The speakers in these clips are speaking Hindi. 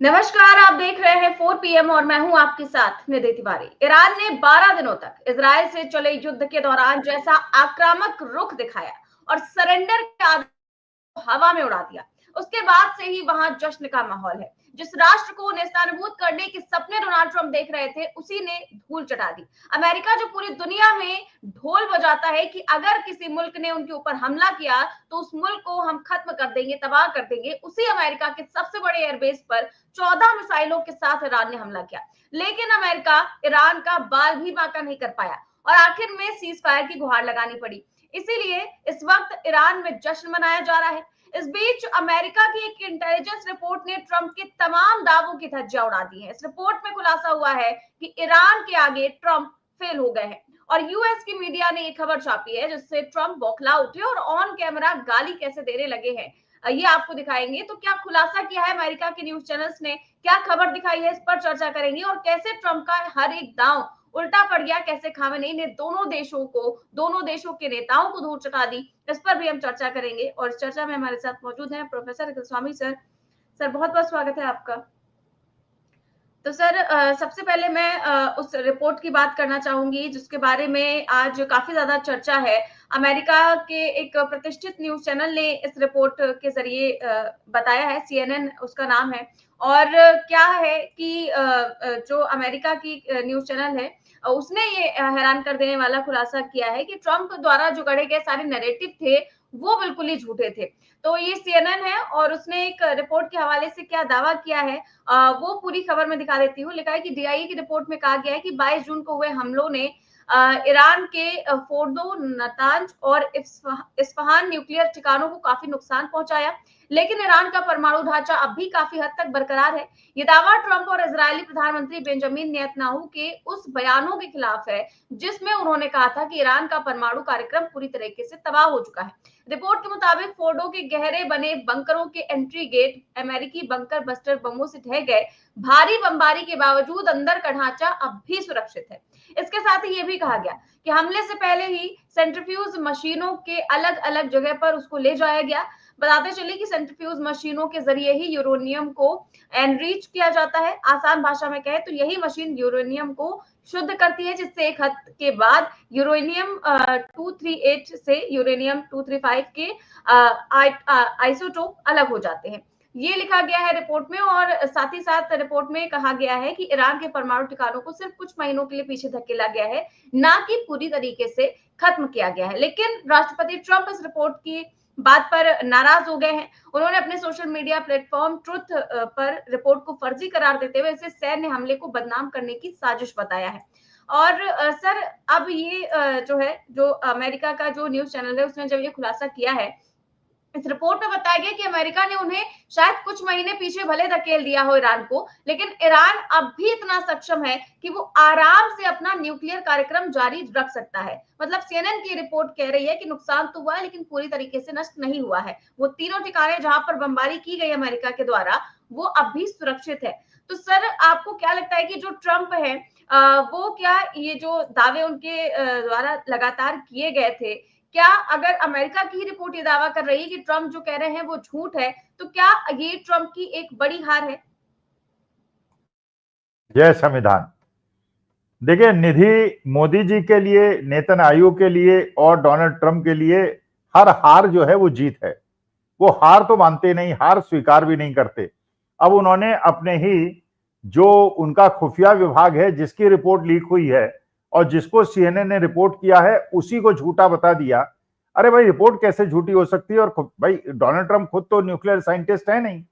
नमस्कार, आप देख रहे हैं 4 पीएम और मैं हूं आपके साथ निधि तिवारी। ईरान ने 12 दिनों तक इजराइल से चले युद्ध के दौरान जैसा आक्रामक रुख दिखाया और सरेंडर के हवा में उड़ा दिया, उसके बाद से ही वहां जश्न का माहौल है। जिस राष्ट्र को नेस्तानाबूद करने के सपने डोनाल्ड ट्रंप देख रहे थे, उसी ने धूल चटा दी। अमेरिका जो पूरी दुनिया में ढोल बजाता है कि अगर किसी मुल्क ने उनके ऊपर हमला किया तो उस मुल्क को हम खत्म कर देंगे, तबाह कर देंगे, उसी अमेरिका के सबसे बड़े एयरबेस पर 14 मिसाइलों के साथ ईरान ने हमला किया। लेकिन अमेरिका ईरान का बाल भी बांका नहीं कर पाया और आखिर में सीज फायर की गुहार लगानी पड़ी। इसीलिए इस वक्त ईरान में जश्न मनाया जा रहा है। इस बीच अमेरिका की एक इंटेलिजेंस रिपोर्ट ने ट्रंप के तमाम दावों की धज्जियां उड़ा दी है। इस रिपोर्ट में खुलासा हुआ है कि ईरान के आगे ट्रंप फेल हो गए हैं और यूएस की मीडिया ने एक खबर छापी है जिससे ट्रंप बौखला उठे और ऑन कैमरा गाली कैसे देने लगे हैं, ये आपको दिखाएंगे। तो क्या खुलासा किया है अमेरिका के न्यूज चैनल्स ने, क्या खबर दिखाई है, इस पर चर्चा करेंगे और कैसे ट्रंप का हर एक दांव उल्टा पड़ गया, कैसे खामेनेई ने दोनों देशों के नेताओं को धूल चटा दी, इस पर भी हम चर्चा करेंगे। और इस चर्चा में हमारे साथ मौजूद हैं प्रोफेसर स्वामी सर। सर, बहुत बहुत स्वागत है आपका। तो सर, सबसे पहले मैं उस रिपोर्ट की बात करना चाहूंगी जिसके बारे में आज काफी ज्यादा चर्चा है। अमेरिका के एक प्रतिष्ठित न्यूज चैनल ने इस रिपोर्ट के जरिए बताया है, CNN उसका नाम है। और क्या है कि जो अमेरिका की न्यूज चैनल है, उसने ये हैरान कर देने वाला खुलासा किया है कि ट्रंप द्वारा जो गढ़े गए सारे नैरेटिव थे वो बिल्कुल ही झूठे थे। तो ये CNN है और उसने एक रिपोर्ट के हवाले से क्या दावा किया है, वो पूरी खबर में दिखा देती हूँ। लिखा है कि DIA की रिपोर्ट में कहा गया है कि 22 जून को हुए हमलों ने ईरान के फोर्दो, नतांज और इस्फहान न्यूक्लियर ठिकानों को काफी नुकसान पहुंचाया, लेकिन ईरान का परमाणु ढांचा अब भी काफी हद तक बरकरार है। ये दावा ट्रंप और इजरायली प्रधानमंत्री बेंजामिन नेतन्याहू के उस बयानों के खिलाफ है जिसमें उन्होंने कहा था कि ईरान का परमाणु कार्यक्रम पूरी तरीके से तबाह हो चुका है। रिपोर्ट के मुताबिक फोर्डो के गहरे बने बंकरों के एंट्री गेट अमेरिकी बंकर बस्टर बमों से ढह गए। भारी बमबारी के बावजूद अंदर का ढांचा अब भी सुरक्षित है। इसके साथ ही ये भी कहा गया कि हमले से पहले ही सेंट्रीफ्यूज मशीनों के अलग अलग जगह पर उसको ले जाया गया। बताते चले कि सेंट्रीफ्यूज मशीनों के जरिए ही यूरेनियम को एनरिच किया जाता है। आसान भाषा में कहे तो यही मशीन यूरेनियम को शुद्ध करती है, जिससे एक हद के बाद यूरेनियम 238 से यूरेनियम 235 के आइसोटोप अलग हो जाते हैं। ये लिखा गया है रिपोर्ट में। और साथ ही साथ रिपोर्ट में कहा गया है कि ईरान के परमाणु ठिकानों को सिर्फ कुछ महीनों के लिए पीछे धकेला गया है, ना कि पूरी तरीके से खत्म किया गया है। लेकिन राष्ट्रपति ट्रंप इस रिपोर्ट की बात पर नाराज हो गए हैं। उन्होंने अपने सोशल मीडिया प्लेटफॉर्म ट्रुथ पर रिपोर्ट को फर्जी करार देते हुए इसे सैन्य हमले को बदनाम करने की साजिश बताया है। और सर, अब ये जो है, जो अमेरिका का जो न्यूज चैनल है उसने जब ये खुलासा किया है, इस रिपोर्ट में बताया गया कि अमेरिका ने उन्हें शायद कुछ महीने पीछे भले धकेल दिया हो ईरान को, लेकिन ईरान अब भी इतना सक्षम है कि वो आराम से अपना न्यूक्लियर कार्यक्रम जारी रख सकता है। मतलब CNN की रिपोर्ट कह रही है कि नुकसान तो हुआ है लेकिन पूरी तरीके से नष्ट नहीं हुआ है। वो तीनों ठिकाने जहां पर बमबारी की गई अमेरिका के द्वारा, वो अब भी सुरक्षित है। तो सर, आपको क्या लगता है कि जो ट्रंप है, वो क्या ये जो दावे उनके द्वारा लगातार किए गए थे, क्या अगर अमेरिका की ही रिपोर्ट ये दावा कर रही है कि ट्रंप जो कह रहे हैं वो झूठ है, तो क्या ये ट्रंप की एक बड़ी हार है? जय संविधान। देखिए निधि, मोदी जी के लिए, नेतन्याहू के लिए और डोनाल्ड ट्रंप के लिए हर हार जो है वो जीत है। वो हार तो मानते नहीं, हार स्वीकार भी नहीं करते। अब उन्होंने अपने ही जो उनका खुफिया विभाग है, जिसकी रिपोर्ट लीक हुई है और जिसको CNN ने रिपोर्ट किया है, उसी को झूठा बता दिया। अरे भाई, रिपोर्ट कैसे झूठी हो सकती है? और भाई, डोनाल्ड ट्रंप खुद तो न्यूक्लियर साइंटिस्ट है नहीं,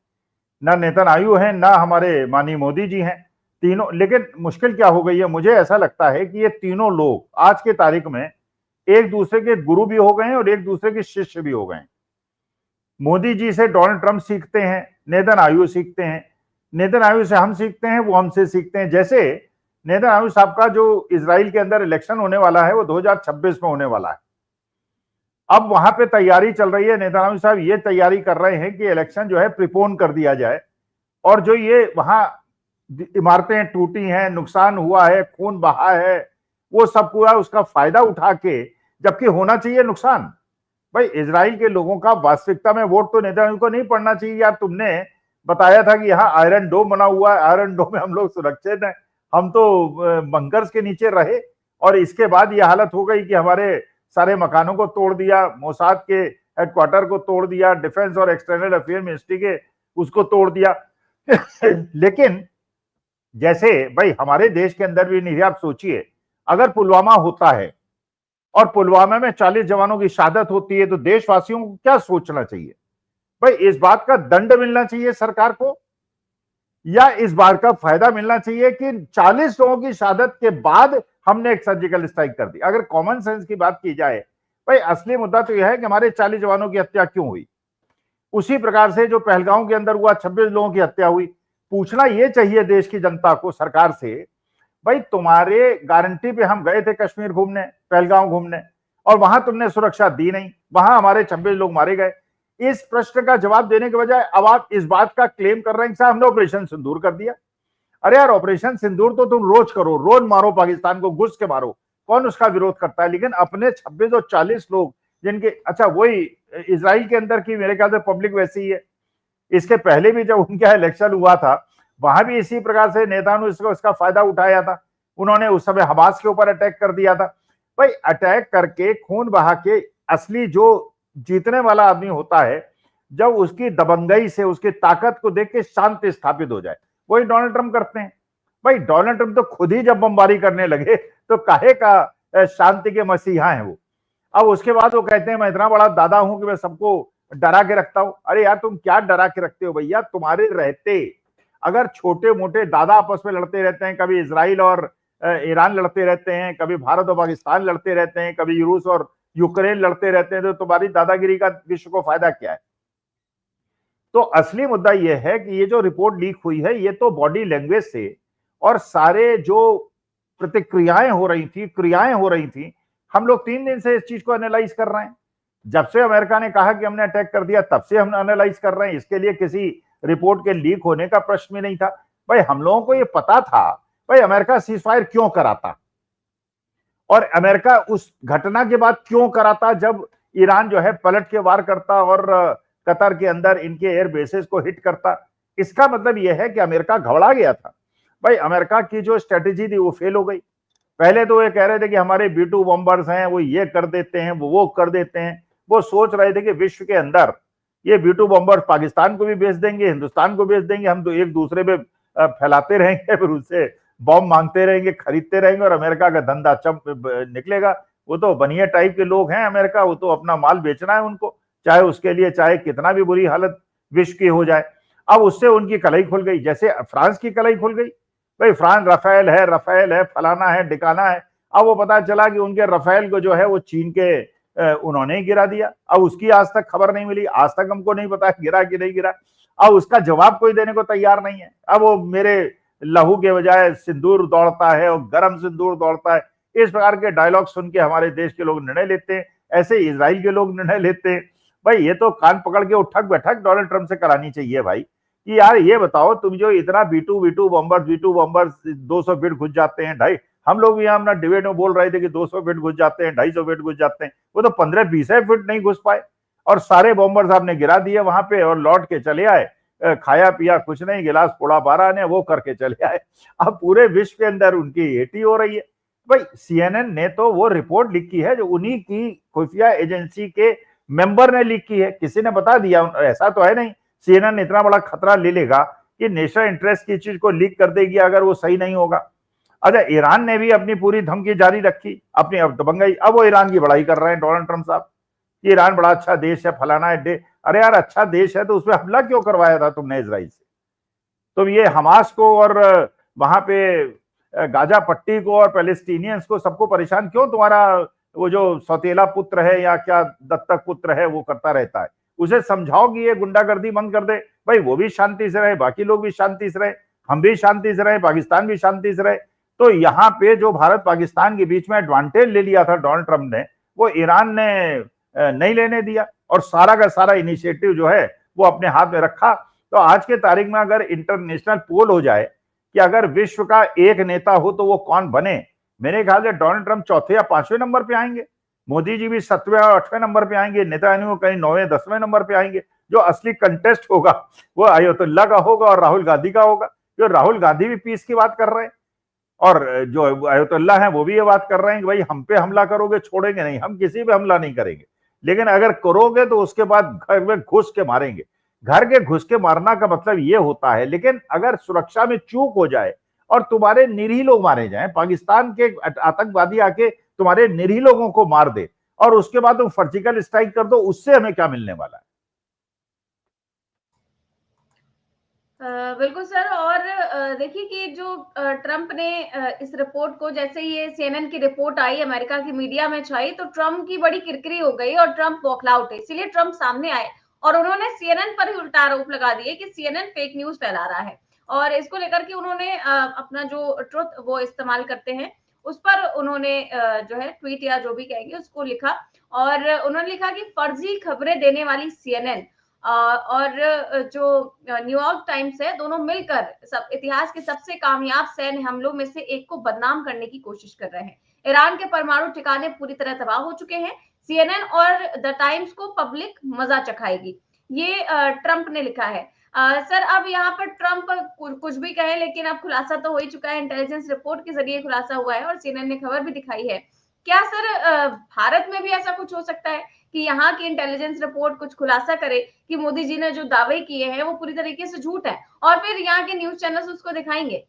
ना नेतन्याहू है, ना हमारे माननीय मोदी जी हैं तीनों। लेकिन मुश्किल क्या हो गई है, मुझे ऐसा लगता है कि ये तीनों लोग आज के तारीख में एक दूसरे के गुरु भी हो गए हैं और एक दूसरे के शिष्य भी हो गए हैं। मोदी जी से डोनाल्ड ट्रंप सीखते हैं, नेतन्याहू सीखते हैं, नेतन्याहू से हम सीखते हैं, वो हमसे सीखते हैं। जैसे नेतन्याहू साहब का जो इजराइल के अंदर इलेक्शन होने वाला है वो 2026 में होने वाला है। अब वहां पे तैयारी चल रही है, नेतन्याहू साहब ये तैयारी कर रहे हैं कि इलेक्शन जो है प्रीपोन कर दिया जाए, और जो ये वहां इमारतें टूटी हैं, नुकसान हुआ है, खून बहा है, वो सब पूरा उसका फायदा उठा के, जबकि होना चाहिए नुकसान। भाई, इजराइल के लोगों का वास्तविकता में वोट तो नेतन्याहू को नहीं पड़ना चाहिए। यार, तुमने बताया था कि यहाँ आयरन डोम बना हुआ है, आयरन डोम में हम लोग सुरक्षित हैं, हम तो बंकर्स के नीचे रहे, और इसके बाद ये हालत हो गई कि हमारे सारे मकानों को तोड़ दिया, मोसाद के हेडक्वार्टर को तोड़ दिया, डिफेंस और एक्सटर्नल अफेयर मिनिस्ट्री के उसको तोड़ दिया। लेकिन जैसे भाई हमारे देश के अंदर भी नहीं, आप सोचिए अगर पुलवामा होता है और पुलवामा में 40 जवानों की शहादत होती है तो देशवासियों को क्या सोचना चाहिए? भाई इस बात का दंड मिलना चाहिए सरकार को, या इस बात का फायदा मिलना चाहिए कि 40 लोगों की शहादत के बाद हमने एक सर्जिकल स्ट्राइक कर दी? अगर कॉमन सेंस की बात की जाए, भाई असली मुद्दा तो यह है कि हमारे 40 जवानों की हत्या क्यों हुई। उसी प्रकार से जो पहलगांव के अंदर हुआ 26 लोगों की हत्या हुई। पूछना यह चाहिए देश की जनता को, सरकार से, भाई तुम्हारे गारंटी पे हम गए थे कश्मीर घूमने, पहलगांव घूमने, और वहां तुमने सुरक्षा दी नहीं, वहां हमारे 26 लोग मारे गए। इस प्रश्न का जवाब देने के बजाय अब आप इस बात का क्लेम कर रहे हैं कि हमने ऑपरेशन सिंदूर कर दिया। अरे यार, ऑपरेशन सिंदूर तो तुम रोज करो, रोज मारो पाकिस्तान को, घुस के मारो, कौन उसका विरोध करता है। लेकिन अपने 26 और 40 लोग जिनके, अच्छा वही इजराइल के अंदर की मेरे ख्याल से पब्लिक वैसी ही है। इसके पहले भी जब उनका इलेक्शन हुआ था वहां भी इसी प्रकार से नेता ने इसका फायदा उठाया था। उन्होंने उस समय हमास के ऊपर अटैक कर दिया था। भाई अटैक करके खून बहा के असली जो जीतने वाला आदमी होता है, जब उसकी दबंगई से, उसकी ताकत को देख के शांति स्थापित हो जाए, वही डोनाल्ड ट्रंप करते हैं। भाई डोनाल्ड ट्रंप तो खुद ही जब बमबारी करने लगे तो काहे का शांति के मसीहा हैं वो। अब उसके बाद वो कहते हैं मैं इतना बड़ा दादा हूं कि मैं सबको डरा के रखता हूं। अरे यार, तुम क्या डरा के रखते हो भैया? तुम्हारे रहते अगर छोटे मोटे दादा आपस में लड़ते रहते हैं, कभी इसराइल और ईरान लड़ते रहते हैं, कभी भारत और पाकिस्तान लड़ते रहते हैं, कभी रूस और यूक्रेन लड़ते रहते हैं, तो तुम्हारी दादागिरी का विश्व को फायदा क्या है? तो असली मुद्दा यह है कि ये जो रिपोर्ट लीक हुई है, ये तो बॉडी लैंग्वेज से और सारे जो प्रतिक्रियाएं हो रही थी, क्रियाएं हो रही थी, हम लोग 3 दिन से इस चीज को एनालाइज कर रहे हैं। जब से अमेरिका ने कहा कि हमने अटैक कर दिया, तब से हम एनालाइज कर रहे हैं। इसके लिए किसी रिपोर्ट के लीक होने का प्रश्न भी नहीं था। भाई हम लोगों को ये पता था, भाई अमेरिका सीज फायर क्यों कराता, और अमेरिका उस घटना के बाद क्यों कराता जब ईरान जो है पलट के वार करता और कतर के अंदर इनके एयर बेसेस को हिट करता। इसका मतलब यह है कि अमेरिका घबरा गया था। भाई अमेरिका की जो स्ट्रेटेजी थी वो फेल हो गई। पहले तो ये कह रहे थे कि हमारे B-2 बॉम्बर्स हैं, वो ये कर देते हैं, वो कर देते हैं। वो सोच रहे थे कि विश्व के अंदर ये B-2 बॉम्बर्स पाकिस्तान को भी बेच देंगे, हिंदुस्तान को बेच देंगे, हम तो एक दूसरे पे फैलाते रहेंगे, फिर उससे बॉम्ब मांगते रहेंगे, खरीदते रहेंगे, और अमेरिका का धंधा निकलेगा। वो तो बनिए टाइप के लोग हैं अमेरिका, वो तो अपना माल बेचना है उनको, चाहे उसके लिए चाहे कितना भी बुरी हालत विश्व की हो जाए। अब उससे उनकी कलाई खुल गई, जैसे फ्रांस की कलाई खुल गई। भाई फ्रांस रफेल है, फलाना है, डिकाना है। अब वो पता चला कि उनके रफेल को जो है वो चीन के उन्होंने ही गिरा दिया। अब उसकी आज तक खबर नहीं मिली, आज तक हमको नहीं पता गिरा कि नहीं गिरा। अब उसका जवाब कोई देने को तैयार नहीं है। अब वो मेरे लहू के बजाय सिंदूर दौड़ता है और गर्म सिंदूर दौड़ता है, इस प्रकार के डायलॉग सुन के हमारे देश के लोग निर्णय लेते हैं, ऐसे इजराइल के लोग निर्णय लेते हैं। भाई ये तो कान पकड़ के उठक बैठक डोनाल्ड ट्रंप से करानी चाहिए भाई, कि यार ये बताओ, तुम जो इतना B-2 बॉम्बर्स 200 फीट घुस जाते हैं, ढाई, हम लोग यहाँ अपना डिबेट में बोल रहे थे कि 200 फीट घुस जाते हैं, 250 फीट घुस जाते हैं, वो तो 15-20 फीट नहीं घुस पाए, और सारे बॉम्बर्स आपने गिरा दिए वहां पे और लौट के चले आए। खाया पिया कुछ नहीं, गिलास फोड़ा 12 ने, वो करके चले आए। अब पूरे विश्व के अंदर उनकी हेटी हो रही है। भाई CNN ने तो वो रिपोर्ट लिखी है जो उन्हीं की खुफिया एजेंसी के मेंबर ने लीक की है, किसी ने बता दिया, ऐसा तो है नहीं CNN इतना बड़ा खतरा ले लेगा कि नेशनल इंटरेस्ट की चीज को लीक कर देगी अगर वो सही नहीं होगा। अच्छा, ईरान ने भी अपनी पूरी धमकी जारी रखी, अपनी अब दबंगई। अब वो ईरान की बड़ाई कर रहे हैं डोनाल्ड ट्रंप साहब, ईरान बड़ा अच्छा देश है, फलाना है। अरे यार, अच्छा देश है तो उसमें हमला क्यों करवाया था तुमने इजराइल से? तुम ये हमास को और वहां पे गाजा पट्टी को और पैलेस्टीनियंस को सबको परेशान क्यों, तुम्हारा वो जो सौतेला पुत्र है या क्या दत्तक पुत्र है वो करता रहता है? उसे समझाओ कि ये गुंडागर्दी बंद कर दे, भाई वो भी शांति से रहे, बाकी लोग भी शांति से रहे, हम भी शांति से रहे, पाकिस्तान भी शांति से रहे। तो यहाँ पे जो भारत पाकिस्तान के बीच में एडवांटेज ले लिया था डोनाल्ड ट्रंप ने, वो ईरान ने नहीं लेने दिया, और सारा का सारा इनिशिएटिव जो है वो अपने हाथ में रखा। तो आज के तारीख में अगर इंटरनेशनल पोल हो जाए कि अगर विश्व का एक नेता हो तो वो कौन बने, मेरे ख्याल से डोनाल्ड ट्रंप चौथे या 5वें नंबर पे आएंगे, मोदी जी भी 7वें और 8वें नंबर पे आएंगे, नेतान्याहू कहीं 9वें 10वें नंबर पे आएंगे। जो असली कंटेस्ट होगा वो अयतुल्ला का होगा और राहुल गांधी का होगा। जो राहुल गांधी भी पीस की बात कर रहे हैं और जो अयतुल्ला है वो भी ये बात कर रहे हैं कि भाई हम पे हमला करोगे छोड़ेंगे नहीं, हम किसी पे हमला नहीं करेंगे, लेकिन अगर करोगे तो उसके बाद घर में घुस के मारेंगे। घर के घुस के मारना का मतलब ये होता है, लेकिन अगर सुरक्षा में चूक हो जाए और तुम्हारे निरीह लोग मारे जाएं, पाकिस्तान के आतंकवादी आके तुम्हारे निरीह लोगों को मार दे और उसके बाद तुम सर्जिकल स्ट्राइक कर दो, उससे हमें क्या मिलने वाला है? बिल्कुल सर। और देखिए कि जो ट्रंप ने इस रिपोर्ट को, जैसे ये सीएनएन की रिपोर्ट आई, अमेरिका की मीडिया में छाई, तो ट्रंप की बड़ी किरकिरी हो गई और ट्रंप बौखला उठे। इसीलिए ट्रंप सामने आए और उन्होंने सीएनएन पर ही उल्टा आरोप लगा दिए कि सीएनएन फेक न्यूज फैला रहा है। और इसको लेकर के उन्होंने अपना जो ट्रुथ वो इस्तेमाल करते हैं उस पर उन्होंने जो है ट्वीट या जो भी कहेंगे उसको लिखा। और उन्होंने लिखा कि फर्जी खबरें देने वाली सीएनएन और जो न्यूयॉर्क टाइम्स है, दोनों मिलकर सब इतिहास के सबसे कामयाब सैन्य हमलों में से एक को बदनाम करने की कोशिश कर रहे हैं। ईरान के परमाणु ठिकाने पूरी तरह तबाह हो चुके हैं। सीएनएन और द टाइम्स को पब्लिक मजा चखाएगी, ये ट्रंप ने लिखा है। सर, अब यहाँ पर ट्रंप कुछ भी कहे, लेकिन अब खुलासा तो हो ही चुका है, इंटेलिजेंस रिपोर्ट के जरिए खुलासा हुआ है और सीएनएन ने खबर भी दिखाई है। क्या सर भारत में भी ऐसा कुछ हो सकता है कि यहाँ की इंटेलिजेंस रिपोर्ट कुछ खुलासा करे कि मोदी जी ने जो दावे किए हैं वो पूरी तरीके से झूठ है, और फिर यहाँ के न्यूज चैनल्स उसको दिखाएंगे?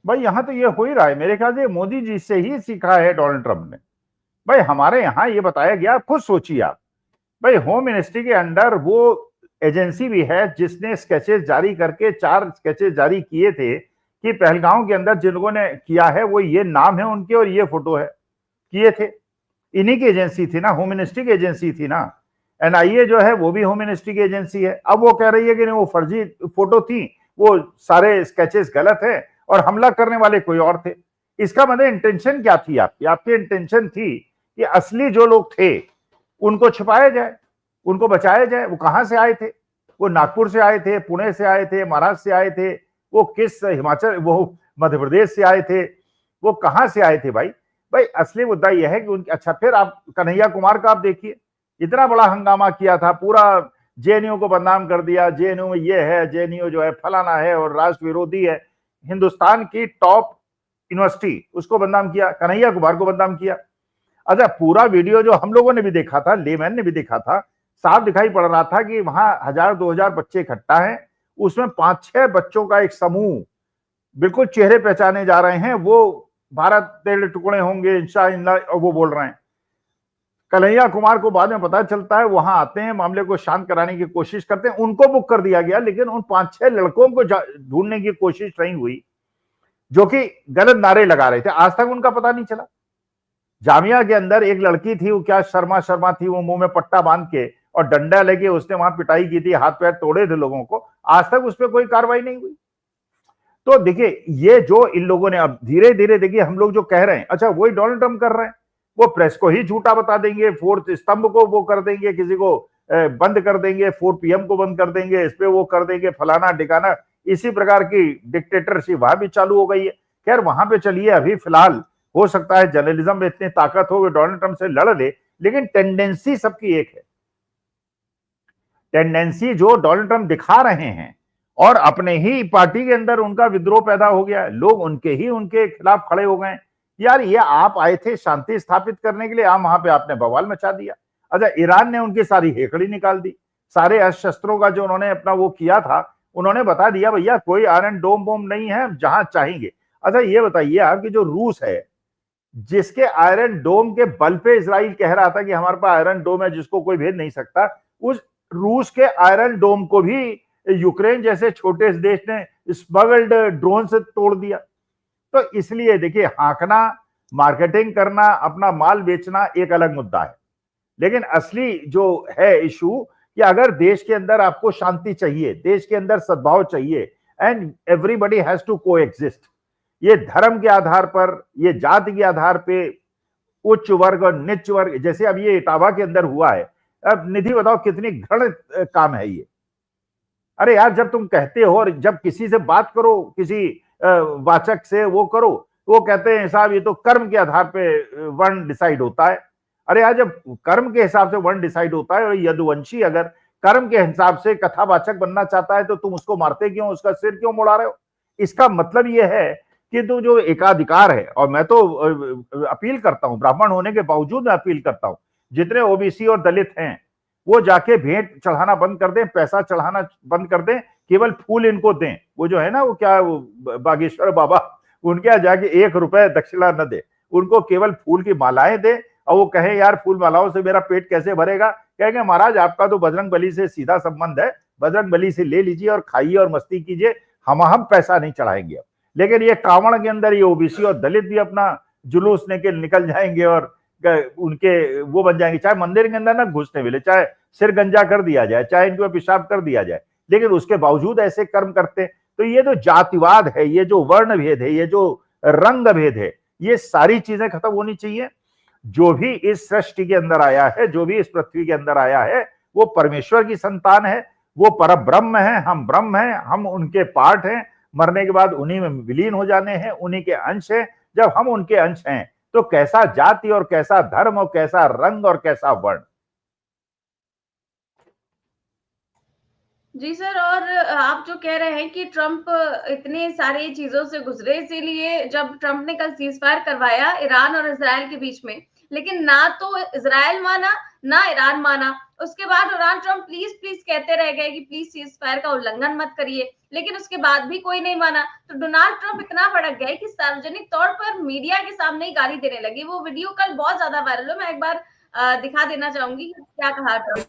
भाई यहां तो ये हो ही रहा है, मेरे ख्याल से मोदी जी से ही सीखा है डोनाल्ड ट्रंप ने। भाई हमारे यहाँ ये बताया गया, खुद सोचिए आप, भाई होम मिनिस्ट्री के अंडर वो एजेंसी भी है जिसने स्केचेस जारी करके 4 स्केचेस जारी किए थे कि पहलगांव के अंदर जिन लोगों ने किया है वो ये नाम है उनके और ये फोटो है, किए थे। इन्हीं की एजेंसी थी ना, होम मिनिस्ट्री की एजेंसी थी ना। एनआईए जो है वो भी होम मिनिस्ट्री की एजेंसी है। अब वो कह रही है कि नहीं वो फर्जी फोटो थी, वो सारे स्केचेस गलत है और हमला करने वाले कोई और थे। इसका मतलब इंटेंशन क्या थी आपकी? आपकी इंटेंशन थी कि असली जो लोग थे उनको छिपाया जाए, उनको बचाया जाए। वो कहां से आए थे? वो नागपुर से आए थे, पुणे से आए थे, महाराष्ट्र से आए थे, वो किस हिमाचल, वो मध्य प्रदेश से आए थे, वो कहां से आए थे भाई? भाई असली मुद्दा यह है कि उनके, अच्छा फिर आप कन्हैया कुमार का आप देखिए, इतना बड़ा हंगामा किया था, पूरा जेएनयू को बदनाम कर दिया, जेएनयू में ये है, जेएनयू जो है फलाना है और राष्ट्र विरोधी है। हिंदुस्तान की टॉप यूनिवर्सिटी, उसको बदनाम किया, कन्हैया कुमार को बदनाम किया। अच्छा पूरा वीडियो जो हम लोगों ने भी देखा था, लेमैन ने भी देखा था, साफ दिखाई पड़ रहा था कि वहां 1000-2000 बच्चे इकट्ठा हैं, उसमें 5-6 बच्चों का एक समूह बिल्कुल चेहरे पहचाने जा रहे हैं, वो भारत तेरे टुकड़े होंगे इंशाअल्लाह, और वो बोल रहे हैं। कन्हैया कुमार को बाद में पता चलता है, वहां आते हैं, मामले को शांत कराने की कोशिश करते हैं, उनको बुक कर दिया गया, लेकिन उन 5-6 लड़कों को ढूंढने की कोशिश नहीं हुई जो कि गलत नारे लगा रहे थे। आज तक उनका पता नहीं चला। जामिया के अंदर एक लड़की थी, वो क्या शर्मा शर्मा थी, वो मुंह में पट्टा बांध के और डंडा लेके उसने वहां पिटाई की थी, हाथ पैर तोड़े थे लोगों को, आज तक उस पर कोई कार्रवाई नहीं हुई। तो देखिए ये जो इन लोगों ने अब धीरे धीरे, देखिए हम लोग जो कह रहे हैं, अच्छा वही डोनाल्ड ट्रंप कर रहे हैं, वो प्रेस को ही झूठा बता देंगे, फोर्थ स्तंभ को वो कर देंगे, किसी को बंद कर देंगे, 4 PM को बंद कर देंगे, इस पे वो कर देंगे, फलाना ठिकाना। इसी प्रकार की डिक्टेटरशिप वहां भी चालू हो गई है। खैर वहां पे चलिए, अभी फिलहाल हो सकता है जर्नलिज्म में इतनी ताकत हो कि डोनाल्ड ट्रंप से लड़ ले, लेकिन टेंडेंसी सबकी एक है। टेंडेंसी जो डोनाल्ड ट्रंप दिखा रहे हैं, और अपने ही पार्टी के अंदर उनका विद्रोह पैदा हो गया है, लोग उनके खिलाफ खड़े हो गए। यार ये आप आए थे शांति स्थापित करने के लिए, आप वहां पे आपने बवाल मचा दिया। अच्छा ईरान ने उनकी सारी हेकड़ी निकाल दी, सारे अस्त्र शस्त्रों का जो उन्होंने अपना वो किया था, उन्होंने बता दिया भैया कोई आयरन डोम बोम नहीं है, जहां चाहेंगे। अच्छा ये बताइए आप कि जो रूस है, जिसके आयरन डोम के बल पे इजराइल कह रहा था कि हमारे पास आयरन डोम है जिसको कोई भेद नहीं सकता, उस रूस के आयरन डोम को भी यूक्रेन जैसे छोटे देश ने स्मगल्ड ड्रोन से तोड़ दिया। तो इसलिए देखिए हांकना, मार्केटिंग करना, अपना माल बेचना एक अलग मुद्दा है, लेकिन असली जो है इशू कि अगर देश के अंदर आपको शांति चाहिए, देश के अंदर सद्भाव चाहिए, and everybody has to coexist, ये धर्म के आधार पर, ये जाति के आधार पे, उच्च वर्ग और नीच वर्ग, जैसे अब ये इटावा के अंदर हुआ है। अब निधि बताओ कितनी घृणित काम है ये। अरे यार जब तुम कहते हो और जब किसी से बात करो, किसी वाचक से वो करो, तो वो कहते हैं साहब ये तो कर्म के आधार पे वर्ण डिसाइड होता है। अरे यार जब कर्म के हिसाब से वर्ण डिसाइड होता है और यदुवंशी अगर कर्म के हिसाब से कथावाचक बनना चाहता है तो तुम उसको मारते क्यों, उसका सिर क्यों मुड़ा रहे हो? इसका मतलब यह है कि तो जो एकाधिकार है, और मैं तो अपील करता हूं, ब्राह्मण होने के बावजूद मैं अपील करता हूं, जितने ओबीसी और दलित हैं वो जाके भेंट चढ़ाना बंद कर दें, पैसा चढ़ाना बंद कर दें, केवल फूल इनको दें। वो जो है ना, वो क्या, वो बागेश्वर बाबा, उनके यहाँ जाके 1 रुपए दक्षिणा न दे, उनको केवल फूल की मालाएं दे, और वो कहे यार फूल मालाओं से मेरा पेट कैसे भरेगा? कहेंगे महाराज आपका तो बजरंग बली से सीधा संबंध है, बजरंग बली से ले लीजिए और खाइए और मस्ती कीजिए, हम पैसा नहीं चढ़ाएंगे। लेकिन ये कांवड़ के अंदर ये ओबीसी और दलित भी अपना जुलूस लेके निकल जाएंगे और उनके वो बन जाएंगे, चाहे मंदिर के अंदर ना घुसने मिले, चाहे सिर गंजा कर दिया जाए, चाहे इनको पेशाब कर दिया जाए, लेकिन उसके बावजूद ऐसे कर्म करते। तो ये जो जातिवाद है, ये जो वर्ण भेद है, ये जो रंग भेद है, ये सारी चीजें खत्म होनी चाहिए। जो भी इस सृष्टि के अंदर आया है, जो भी इस पृथ्वी के अंदर आया है, वो परमेश्वर की संतान है, वो परब्रह्म है, हम ब्रह्म हैं, हम उनके पार्ट हैं, मरने के बाद उन्हीं में विलीन हो जाने हैं, उन्हीं के अंश हैं। जब हम उनके अंश हैं तो कैसा जाति और कैसा धर्म और कैसा रंग और कैसा वर्ण। जी सर, और आप जो कह रहे हैं कि ट्रंप इतने सारे चीजों से गुजरे, इसीलिए जब ट्रंप ने कल सीजफायर करवाया ईरान और इजराइल के बीच में, लेकिन ना तो इजराइल माना ना ईरान माना, उसके बाद डोनाल्ड ट्रंप प्लीज प्लीज कहते रह गए कि प्लीज सीजफायर का उल्लंघन मत करिए, लेकिन उसके बाद भी कोई नहीं माना। तो डोनाल्ड ट्रंप इतना भड़क गए कि सार्वजनिक तौर पर मीडिया के सामने ही गाली देने लगे। वो वीडियो कल बहुत ज्यादा वायरल हुआ, मैं एक बार दिखा देना चाहूंगी कि क्या कहा Trump.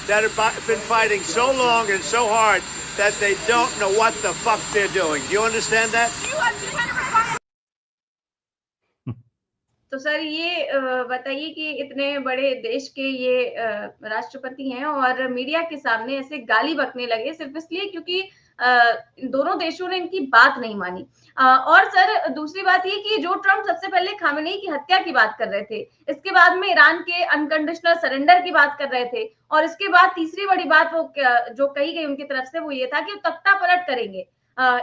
that have been fighting so long and so hard that they don't know what the fuck they're doing. Do you understand that? तो सर ये बताइए कि इतने बड़े देश के ये राष्ट्रपति हैं और मीडिया के सामने ऐसे गाली बकने लगे सिर्फ इसलिए क्योंकि दोनों देशों ने इनकी बात नहीं मानी। और सर दूसरी बात ये कि जो ट्रंप सबसे पहले खामेनेई की हत्या की बात कर रहे थे, इसके बाद में ईरान के अनकंडीशनल सरेंडर की बात कर रहे थे, और इसके बाद तीसरी बड़ी बात वो जो कही गई उनकी तरफ से वो ये था कि वो तख्ता पलट करेंगे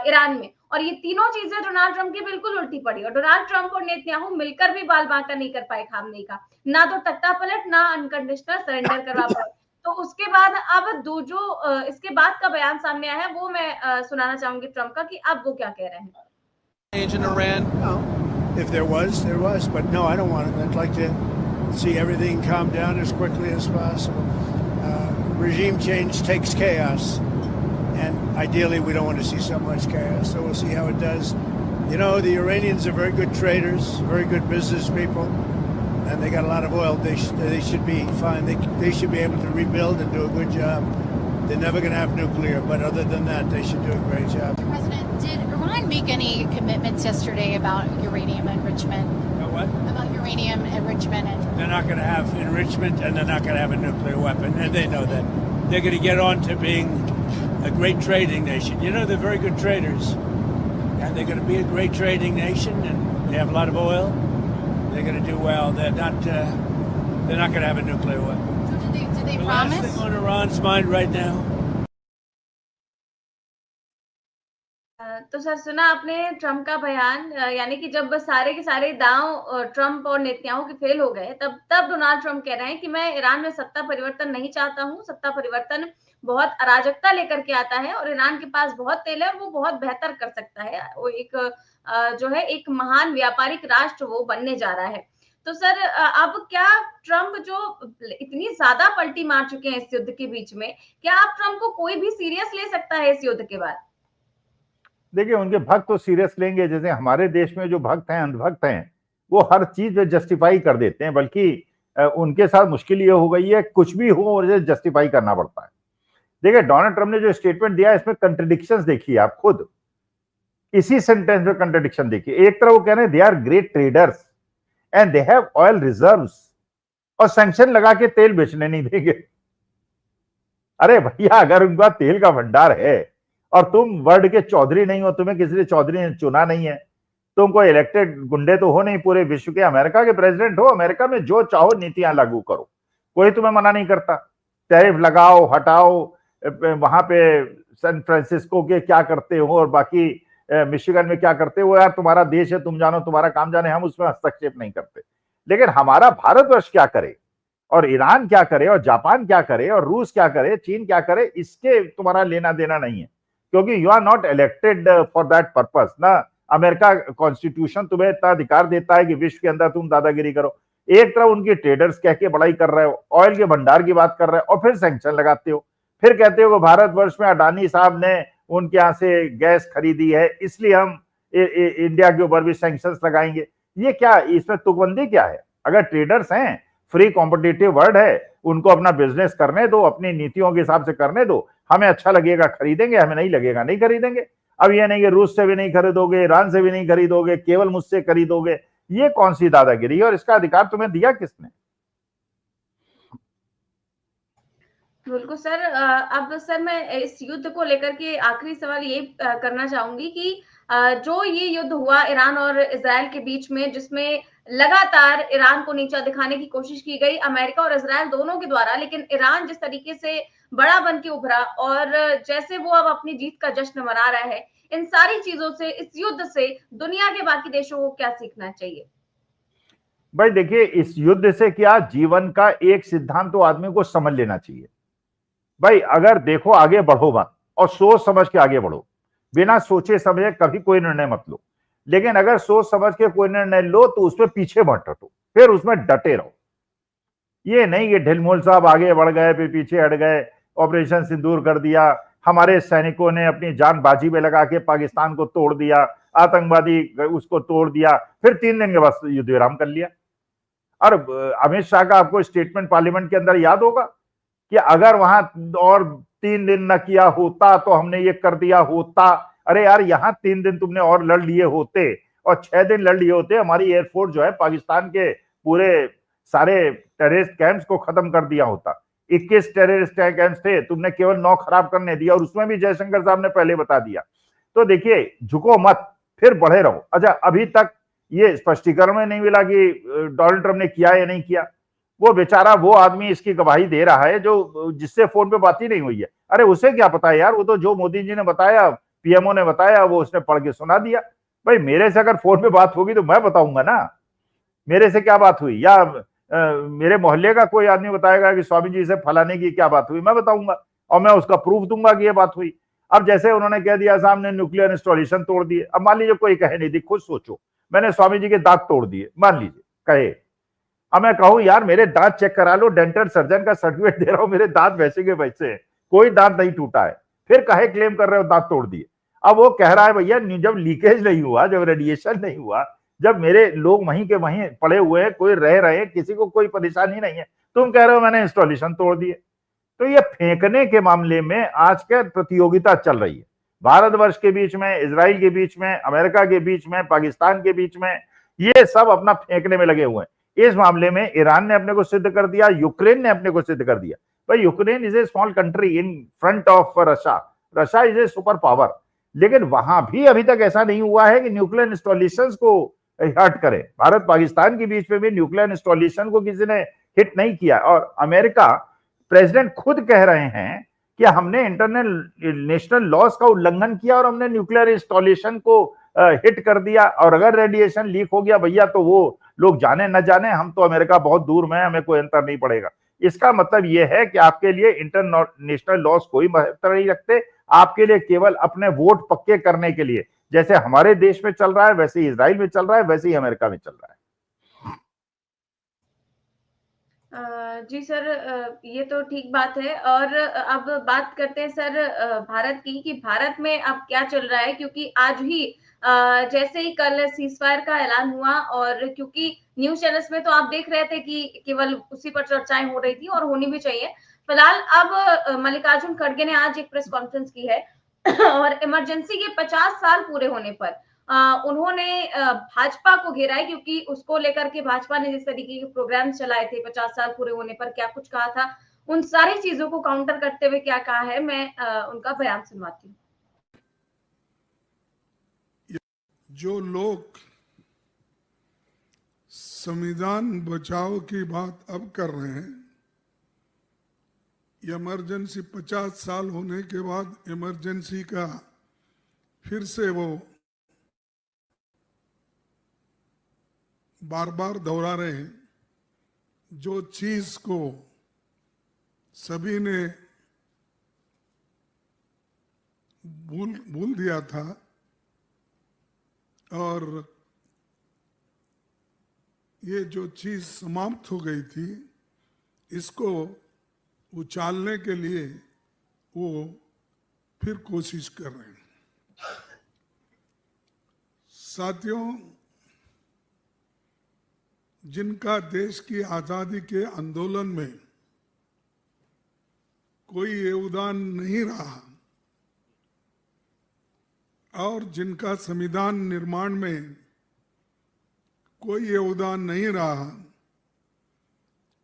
ईरान में। और ये तीनों चीजें डोनाल्ड ट्रंप की बिल्कुल उल्टी पड़ी, और डोनाल्ड ट्रंप और नेतन्याहू मिलकर भी बाल बांका नहीं कर पाए खामनेई का, ना तो तख्ता पलट ना अनकंडीशनल सरेंडर करवा पाए। तो उसके बाद अब जो इसके बाद का बयान सामने आया है वो मैं सुनाना चाहूंगी ट्रंप का कि अब वो क्या कह रहे हैं। In Iran? No. If there was, but no, I don't want it. I'd like to see everything calm down as quickly as possible. Regime change takes chaos, and ideally we don't want to see so much chaos, so we'll see how it does. You know, the Iranians are very good traders, very good business people, and they got a lot of oil. They should be fine. They should be able to rebuild and do a good job. They're never going to have nuclear, but other than that, they should do a great job. Mr. President, did Iran make any commitments yesterday about uranium enrichment? About what? About uranium enrichment. They're not going to have enrichment, and they're not going to have a nuclear weapon, and they know that. They're going to get on to being a great trading nation. You know, they're very good traders, and they're going to be a great trading nation, and they have a lot of oil. They're going to do well. They're not going to have a nuclear weapon. So did they The promise? last thing on Iran's mind right now. तो सर सुना आपने ट्रंप का बयान, यानी कि जब सारे के सारे दांव ट्रंप और नेतन्याहू के फेल हो गए, तब डोनाल्ड ट्रंप कह रहे हैं कि मैं ईरान में सत्ता परिवर्तन नहीं चाहता हूं। सत्ता परिवर्तन बहुत अराजकता लेकर के आता है, और ईरान के पास बहुत तेल है और वो बहुत बेहतर कर सकता है। वो एक जो है एक महान व्यापारिक राष्ट्र वो बनने जा रहा है। तो सर अब क्या ट्रंप जो इतनी ज्यादा पलटी मार चुके हैं इस युद्ध के बीच में, क्या आप ट्रंप को कोई भी सीरियस ले सकता है इस युद्ध के बाद? देखिए, उनके भक्त तो सीरियस लेंगे। जैसे हमारे देश में जो भक्त हैं, अंधभक्त हैं, वो हर चीज जस्टिफाई कर देते हैं, बल्कि उनके साथ मुश्किल ये हो गई है कुछ भी हो और जस्टिफाई करना पड़ता है। देखिए, डोनाल्ड ट्रंप ने जो स्टेटमेंट दिया इसमें कंट्रडिक्शंस देखिए आप खुद, इसी सेंटेंस में कंट्रडिक्शन देखिए। एक तरफ वो कह रहे हैं they are great traders and they have oil reserves, और सैंक्शन लगा के तेल बेचने नहीं देंगे। अरे भैया, अगर उनका तेल का भंडार है और तुम वर्ल्ड के चौधरी नहीं हो, तुम्हें किसी ने चौधरी ने चुना नहीं है, तुम कोई इलेक्टेड गुंडे तो हो नहीं, पूरे विश्व के अमेरिका के प्रेसिडेंट हो, अमेरिका में जो चाहो नीतियां लागू करो, कोई तुम्हें मना नहीं करता। टैरिफ लगाओ, हटाओ, वहां पे सैन फ्रांसिस्को के क्या करते हो और बाकी मिशिगन में क्या करते हो, यार तुम्हारा देश है, तुम जानो, तुम्हारा काम जाने, हम उसमें हस्तक्षेप नहीं करते। लेकिन हमारा भारतवर्ष क्या करे? और ईरान क्या करे और जापान क्या करे और रूस क्या करे, चीन क्या करे, इसके तुम्हारा लेना देना नहीं है, क्योंकि you are not elected for that purpose ना। अमेरिका कॉन्स्टिट्यूशन तुम्हें इतना अधिकार देता है कि विश्व के अंदर तुम दादागिरी करो। एक तरफ उनकी ट्रेडर्स कह के बड़ाई कर रहे हो, ऑयल के भंडार की बात कर रहे हो, और फिर सैंक्शन लगाते हो, फिर कहते हो कि भारतवर्ष में अडानी साहब ने उनके यहां से गैस खरीदी है, इसलिए हम इंडिया के ऊपर भी सैंक्शंस लगाएंगे। ये क्या, इसमें तुकबंदी क्या है? अगर ट्रेडर्स हैं, फ्री कॉम्पिटिटिव वर्ल्ड है, उनको अपना बिजनेस करने दो, अपनी नीतियों के हिसाब से करने दो। हमें अच्छा लगेगा खरीदेंगे, हमें नहीं लगेगा नहीं खरीदेंगे। अब ये नहीं कि रूस से भी नहीं खरीदोगे, ईरान से भी नहीं खरीदोगे, केवल मुझसे खरीदोगे, ये कौन सी दादागिरी है और इसका अधिकार तुम्हें दिया किसने? बिल्कुल सर। अब सर मैं इस युद्ध को लेकर के आखिरी सवाल ये करना चाहूंगी कि जो ये युद्ध हुआ ईरान और इजराइल के बीच में, जिसमें लगातार ईरान को नीचा दिखाने की कोशिश की गई अमेरिका और इजराइल दोनों के द्वारा, लेकिन ईरान जिस तरीके से बड़ा बन के उभरा और जैसे वो अब अपनी जीत का जश्न मना रहा है, इन सारी चीजों से, इस युद्ध से दुनिया के बाकी देशों को क्या सीखना चाहिए? भाई देखिए, इस युद्ध से क्या, जीवन का एक सिद्धांत तो आदमी को समझ लेना चाहिए। भाई अगर देखो, आगे बढ़ो मत और सोच समझ के आगे बढ़ो, बिना सोचे समझे कभी कोई निर्णय मत लो। लेकिन अगर सोच समझ के कोई निर्णय लो तो उसमें पीछे मत हटो, फिर उसमें डटे रहो। ये नहीं कि ढिलमुल साहब आगे बढ़ गए फिर पीछे हट गए, ऑपरेशन सिंदूर कर दिया, हमारे सैनिकों ने अपनी जान बाजी में लगा के पाकिस्तान को तोड़ दिया, आतंकवादी उसको तोड़ दिया, फिर 3 दिन के बाद युद्ध विराम कर लिया। और अमित शाह का आपको स्टेटमेंट पार्लियामेंट के अंदर याद होगा कि अगर वहां और 3 दिन न किया होता तो हमने ये कर दिया होता। अरे यार, यहां 3 दिन तुमने और लड़ लिए होते और 6 दिन लड़ लिए होते, हमारी एयरफोर्स जो है पाकिस्तान के पूरे सारे टेररिस्ट कैंप्स को खत्म कर दिया होता। 21 टेररिस्ट कैंप्स थे, तुमने केवल 9 खराब करने दिया, और उसमें भी जयशंकर साहब ने पहले बता दिया। तो देखिए, झुको मत, फिर बढ़े रहो। अच्छा, अभी तक ये स्पष्टीकरण में नहीं मिला कि डोनाल्ड ट्रंप ने किया या नहीं किया। वो बेचारा, वो आदमी इसकी गवाही दे रहा है जो जिससे फोन पे बात ही नहीं हुई है। अरे उसे क्या पता है यार, वो तो जो मोदी जी ने बताया, पीएमओ ने बताया, वो उसने पढ़ के सुना दिया। भाई मेरे से अगर फोन पे बात होगी तो मैं बताऊंगा ना मेरे से क्या बात हुई, या मेरे मोहल्ले का कोई आदमी बताएगा कि स्वामी जी से फलाने की क्या बात हुई, मैं बताऊंगा और मैं उसका प्रूफ दूंगा कि ये बात हुई। अब जैसे उन्होंने कह दिया साहब ने न्यूक्लियर इंस्टॉलेशन तोड़ दिए, अब मान लीजिए कोई कहे नहीं थी, खुद सोचो मैंने स्वामी जी के दांत तोड़ दिए, मान लीजिए कहे, अब मैं कहूं यार मेरे दांत चेक करा लो, डेंटल सर्जन का सर्टिफिकेट दे रहा हूं, मेरे दांत वैसे के वैसे हैं, कोई दांत नहीं टूटा है, फिर कहे क्लेम कर रहे हो दांत तोड़ दिए। अब वो कह रहा है भैया जब लीकेज नहीं हुआ, जब रेडिएशन नहीं हुआ, जब मेरे लोग वहीं के वहीं पड़े हुए हैं, कोई रह रहे हैं, किसी को कोई परेशानी नहीं है, तुम कह रहे हो मैंने इंस्टॉलेशन तोड़ दिए। तो ये फेंकने के मामले में आज क्या प्रतियोगिता चल रही है भारतवर्ष के बीच में, इजराइल के बीच में, अमेरिका के बीच में, पाकिस्तान के बीच में, ये सब अपना फेंकने में लगे हुए हैं। इस मामले में ईरान ने अपने को सिद्ध कर दिया, यूक्रेन ने अपने को सिद्ध कर दिया। भाई Ukraine is a small country in front of Russia, Russia is a super power, लेकिन वहां भी अभी तक ऐसा नहीं हुआ है कि न्यूक्लियर इंस्टॉलेशन को हर्ट करे। भारत पाकिस्तान के बीच में भी न्यूक्लियर इंस्टॉलेशन को किसी ने हिट नहीं किया, और अमेरिका प्रेसिडेंट खुद कह रहे हैं कि हमने नेशनल लॉज का उल्लंघन किया और हमने न्यूक्लियर इंस्टॉलेशन को हिट कर दिया, और अगर रेडिएशन लीक हो गया भैया तो वो लोग जाने न जाने, हम तो अमेरिका बहुत दूर में है, हमें कोई अंतर नहीं पड़ेगा। इसका मतलब यह है कि आपके लिए इंटरनेशनल लॉज कोई महत्व नहीं रखते, आपके लिए केवल अपने वोट पक्के करने के लिए, जैसे हमारे देश में चल रहा है वैसे ही इजराइल में चल रहा है, वैसे ही अमेरिका में चल रहा है। जी सर, ये तो ठीक बात है। और अब बात करते हैं सर भारत की, कि भारत में अब क्या चल रहा है, क्योंकि आज ही जैसे ही कल सीजफायर का ऐलान हुआ, और क्योंकि न्यूज चैनल्स में तो आप देख रहे थे कि केवल उसी पर चर्चाएं हो रही थी और होनी भी चाहिए। फिलहाल अब मल्लिकार्जुन खड़गे ने आज एक प्रेस कॉन्फ्रेंस की है और इमरजेंसी के 50 साल पूरे होने पर उन्होंने भाजपा को घेरा है, क्योंकि उसको लेकर के भाजपा ने जिस तरीके के प्रोग्राम चलाए थे 50 साल पूरे होने पर, क्या कुछ कहा था, उन सारी चीजों को काउंटर करते हुए क्या कहा है, मैं उनका बयान सुनवाती हूँ। जो लोग संविधान बचाओ की बात अब कर रहे हैं, इमरजेंसी 50 साल होने के बाद इमरजेंसी का फिर से वो बार बार दोहरा रहे हैं। जो चीज को सभी ने भूल दिया था और ये जो चीज समाप्त हो गई थी, इसको उछालने के लिए वो फिर कोशिश कर रहे हैं। साथियों, जिनका देश की आजादी के आंदोलन में कोई योगदान नहीं रहा और जिनका संविधान निर्माण में कोई योगदान नहीं रहा,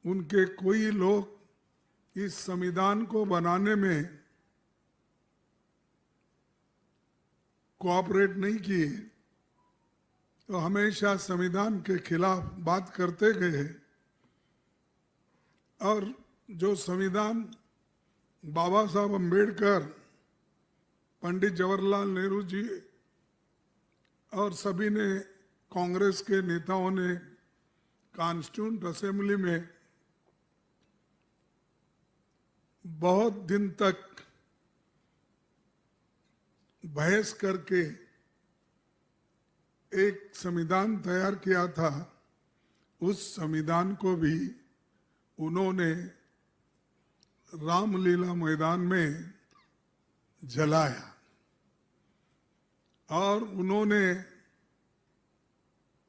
उनके कोई लोग इस संविधान को बनाने में कोऑपरेट नहीं किए, तो हमेशा संविधान के खिलाफ बात करते गए। और जो संविधान बाबा साहब अम्बेडकर, पंडित जवाहरलाल नेहरू जी और सभी ने, कांग्रेस के नेताओं ने कॉन्स्टिट्यूएंट असेंबली में बहुत दिन तक बहस करके एक संविधान तैयार किया था, उस संविधान को भी उन्होंने रामलीला मैदान में जलाया और उन्होंने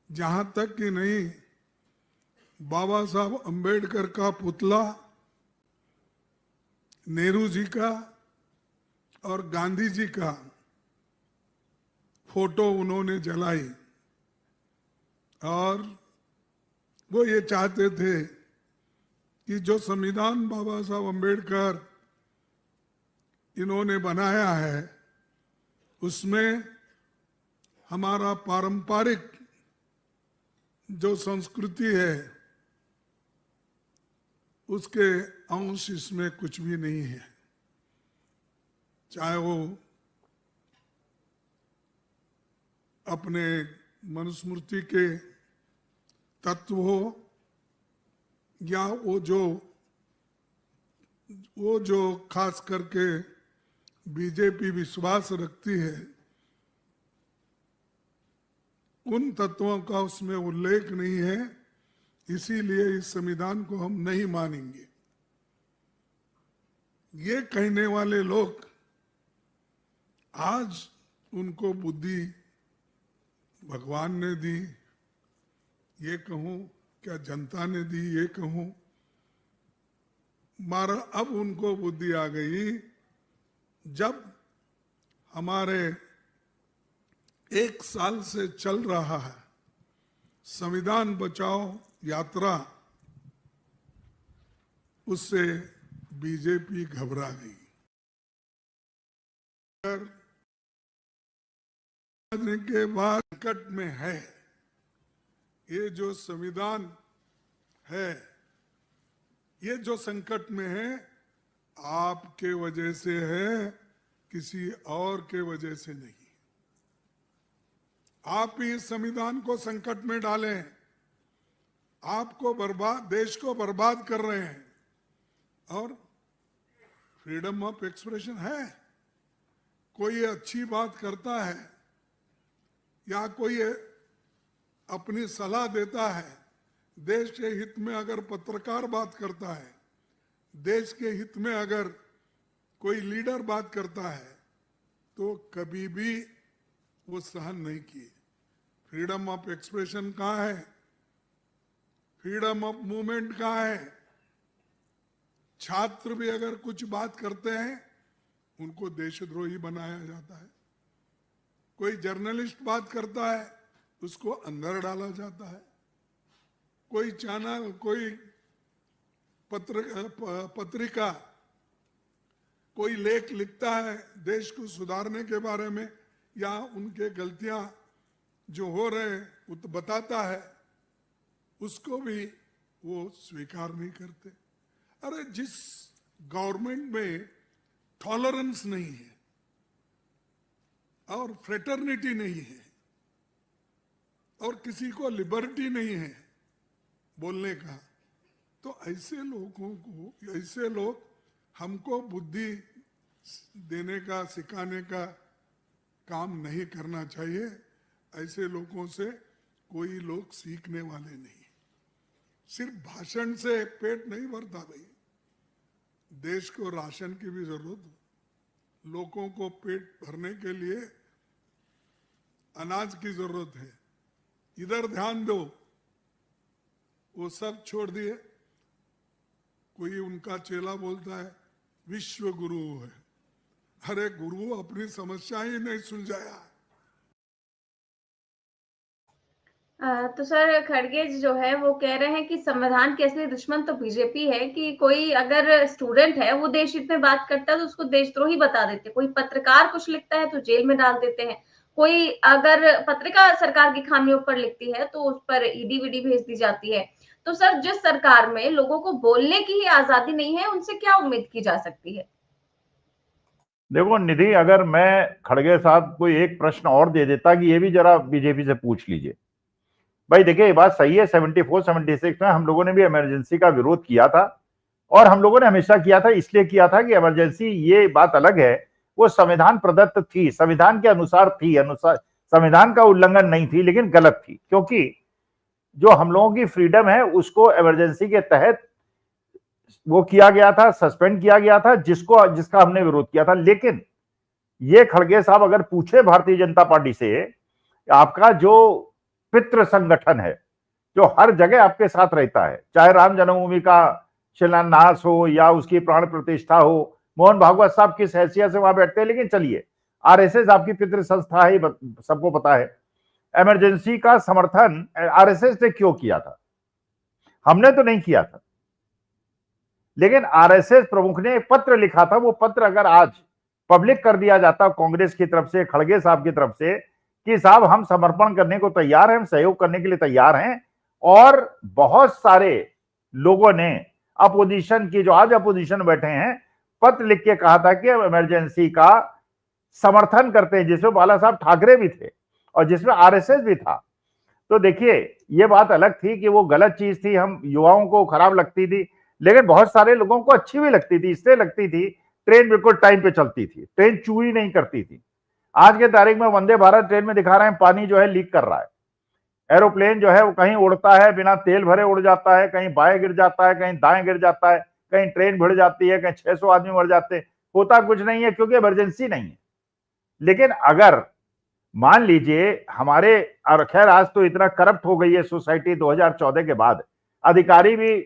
जहां तक कि नहीं, बाबा साहब अम्बेडकर का पुतला, नेहरू जी का और गांधी जी का फोटो उन्होंने जलाई और वो ये चाहते थे कि जो संविधान बाबा साहब अम्बेडकर इन्होंने बनाया है, उसमें हमारा पारंपरिक जो संस्कृति है उसके अंश इसमें कुछ भी नहीं है, चाहे वो अपने मनुस्मृति के तत्व हो या वो जो खास करके बीजेपी विश्वास रखती है, उन तत्वों का उसमें उल्लेख नहीं है। इसीलिए इस संविधान को हम नहीं मानेंगे। ये कहने वाले लोग आज उनको बुद्धि भगवान ने दी, ये कहूं क्या जनता ने दी, ये कहूं, मारा अब उनको बुद्धि आ गई जब हमारे 1 साल से चल रहा है संविधान बचाओ यात्रा, उससे बीजेपी घबरा गई। के बाद संकट में है, ये जो संविधान है, ये जो संकट में है, आपके वजह से है, किसी और के वजह से नहीं। आप ही इस संविधान को संकट में डालें, आपको बर्बाद, देश को बर्बाद कर रहे हैं। और फ्रीडम ऑफ एक्सप्रेशन है, कोई अच्छी बात करता है या कोई अपनी सलाह देता है, देश के हित में अगर पत्रकार बात करता है, देश के हित में अगर कोई लीडर बात करता है, तो कभी भी वो सहन नहीं किए। फ्रीडम ऑफ एक्सप्रेशन कहाँ है? फ्रीडम ऑफ मूवमेंट कहाँ है? छात्र भी अगर कुछ बात करते हैं, उनको देशद्रोही बनाया जाता है। कोई जर्नलिस्ट बात करता है, उसको अंदर डाला जाता है। कोई चैनल, कोई पत्रिका कोई लेख लिखता है देश को सुधारने के बारे में या उनके गलतियां जो हो रहे हैं वो तो बताता है, उसको भी वो स्वीकार नहीं करते। अरे जिस गवर्नमेंट में टॉलरेंस नहीं है और फ्रेटर्निटी नहीं है और किसी को लिबर्टी नहीं है बोलने का, तो ऐसे लोगों को, ऐसे लोग हमको बुद्धि देने का, सिखाने का काम नहीं करना चाहिए। ऐसे लोगों से कोई लोग सीखने वाले नहीं। सिर्फ भाषण से पेट नहीं भरता भाई, देश को राशन की भी जरूरत है, लोगों को पेट भरने के लिए अनाज की जरूरत है। इधर ध्यान दो। वो सब छोड़ दिए। कोई उनका चेला बोलता है विश्व गुरु है। अरे गुरु अपनी समस्या ही नहीं सुलझाया। तो सर खड़गे जो है वो कह रहे हैं कि संविधान के असली दुश्मन तो बीजेपी है, कि कोई अगर स्टूडेंट है वो देश हित में बात करता है तो उसको देशद्रोही बता देते हैं, कोई पत्रकार कुछ लिखता है तो जेल में डाल देते हैं, कोई अगर पत्रिका सरकार की खामियों पर लिखती है तो उस पर ईडी वीडी भेज दी जाती है। तो सर जिस सरकार में लोगों को बोलने की ही आजादी नहीं है, उनसे क्या उम्मीद की जा सकती है? देखो निधि, अगर मैं खड़गे साहब को एक प्रश्न और दे देता कि ये भी जरा बीजेपी से पूछ लीजिए। भाई देखिए, ये बात सही है, 74-76 में हम लोगों ने भी इमरजेंसी का विरोध किया था, और हम लोगों ने हमेशा किया था, इसलिए किया था कि इमरजेंसी, ये बात अलग है, वो संविधान प्रदत्त थी, संविधान के अनुसार थी, संविधान का उल्लंघन नहीं थी, लेकिन गलत थी, क्योंकि जो हम लोगों की फ्रीडम है उसको इमरजेंसी के तहत वो किया गया था, सस्पेंड किया गया था, जिसका हमने विरोध किया था। लेकिन ये खड़गे साहब अगर पूछे भारतीय जनता पार्टी से, आपका जो पितृ संगठन है जो हर जगह आपके साथ रहता है, चाहे राम जन्मभूमि का शिलान्यास हो या उसकी प्राण प्रतिष्ठा हो, मोहन भागवत साहब किस हैसियत से वहां बैठते हैं, लेकिन चलिए, आरएसएस आपकी पितृ संस्था है, सबको पता है। इमरजेंसी का समर्थन आरएसएस ने क्यों किया था? हमने तो नहीं किया था, लेकिन आरएसएस प्रमुख ने एक पत्र लिखा था। वो पत्र अगर आज पब्लिक कर दिया जाता कांग्रेस की तरफ से, खड़गे साहब की तरफ से, कि साहब हम समर्पण करने को तैयार हैं, हम सहयोग करने के लिए तैयार हैं, और बहुत सारे लोगों ने अपोजिशन की, जो आज अपोजिशन बैठे हैं, पत्र लिख के कहा था कि इमरजेंसी का समर्थन करते हैं, जिसमें बाला साहब ठाकरे भी थे और जिसमें आरएसएस भी था। तो देखिए, ये बात अलग थी कि वो गलत चीज थी, हम युवाओं को खराब लगती थी, लेकिन बहुत सारे लोगों को अच्छी भी लगती थी। इसलिए लगती थी, ट्रेन बिल्कुल टाइम पे चलती थी, ट्रेन चूही नहीं करती थी। आज के तारीख में वंदे भारत ट्रेन में दिखा रहे हैं पानी जो है लीक कर रहा है, एरोप्लेन जो है वो कहीं उड़ता है, बिना तेल भरे उड़ जाता है, कहीं बाएं गिर जाता है, कहीं दाएं गिर जाता है, कहीं ट्रेन भिड़ जाती है, कहीं 600 आदमी मर जाते हैं। होता कुछ नहीं है, क्योंकि इमरजेंसी नहीं है। लेकिन अगर मान लीजिए हमारे, और खैर आज तो इतना करप्ट हो गई है सोसाइटी 2014 के बाद, अधिकारी भी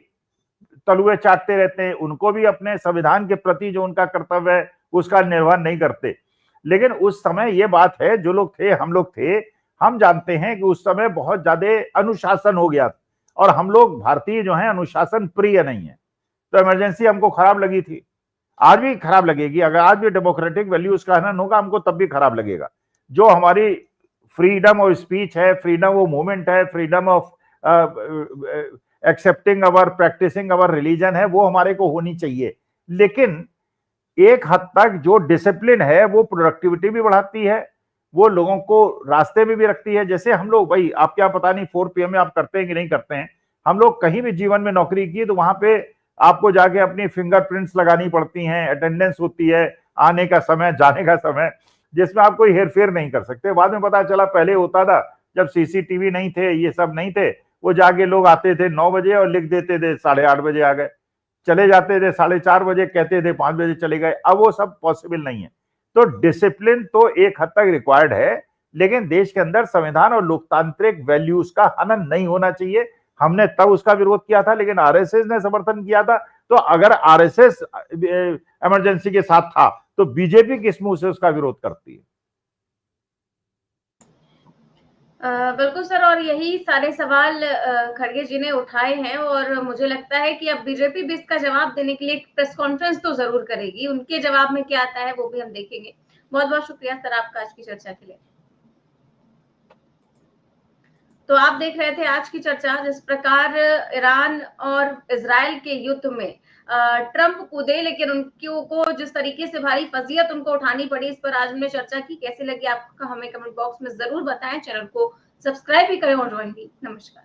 तलुए चाटते रहते हैं, उनको भी अपने संविधान के प्रति जो उनका कर्तव्य है उसका निर्वहन नहीं करते। लेकिन उस समय ये बात है, जो लोग थे, हम लोग थे, हम जानते हैं कि उस समय बहुत ज्यादा अनुशासन हो गया, और हम लोग भारतीय जो हैं अनुशासन प्रिय नहीं है। तो इमरजेंसी हमको खराब लगी थी, आज भी खराब लगेगी। अगर आज भी डेमोक्रेटिक वैल्यूज का हनन होगा, हमको तब भी खराब लगेगा। जो हमारी फ्रीडम ऑफ स्पीच है, फ्रीडम ऑफ मूवमेंट है, freedom of accepting our, practising our religion है, वो हमारे को होनी चाहिए। लेकिन एक हद तक जो डिसिप्लिन है वो प्रोडक्टिविटी भी बढ़ाती है, वो लोगों को रास्ते में भी रखती है। जैसे हम लोग, भाई आप क्या पता नहीं 4 PM में आप करते हैं कि नहीं करते हैं, हम लोग कहीं भी जीवन में नौकरी की तो वहां पे आपको जाके अपनी फिंगरप्रिंट्स लगानी पड़ती हैं, अटेंडेंस होती है, आने का समय, जाने का समय, जिसमें आप कोई हेरफेर नहीं कर सकते। बाद में पता चला पहले होता था, जब सीसीटीवी नहीं थे, ये सब नहीं थे, वो जाके लोग आते थे 9 बजे और लिख देते थे 8:30 बजे आ गए, चले जाते थे 4:30 बजे, कहते थे 5 बजे चले गए। अब वो सब पॉसिबल नहीं है। तो डिसिप्लिन तो एक हद तक रिक्वायर्ड है, लेकिन देश के अंदर संविधान और लोकतांत्रिक वैल्यूज का हनन नहीं होना चाहिए। हमने तब उसका विरोध किया था, लेकिन आरएसएस ने समर्थन किया था। तो अगर आरएसएस इमरजेंसी के साथ था तो बीजेपी किस मुंह से उसका विरोध करती है? बिल्कुल सर, और यही सारे सवाल खड़गे जी ने उठाए हैं, और मुझे लगता है कि अब बीजेपी भी इसका जवाब देने के लिए एक प्रेस कॉन्फ्रेंस तो जरूर करेगी। उनके जवाब में क्या आता है वो भी हम देखेंगे। बहुत बहुत शुक्रिया सर आपका आज की चर्चा के लिए। तो आप देख रहे थे आज की चर्चा, जिस प्रकार ईरान और इजराइल के युद्ध में ट्रंप कूदे, लेकिन उनको जिस तरीके से भारी फजीयत उनको उठानी पड़ी, इस पर आज हमने चर्चा की। कैसी लगी आपको हमें कमेंट बॉक्स में जरूर बताएं। चैनल को सब्सक्राइब भी करें और ज्वाइन भी। नमस्कार।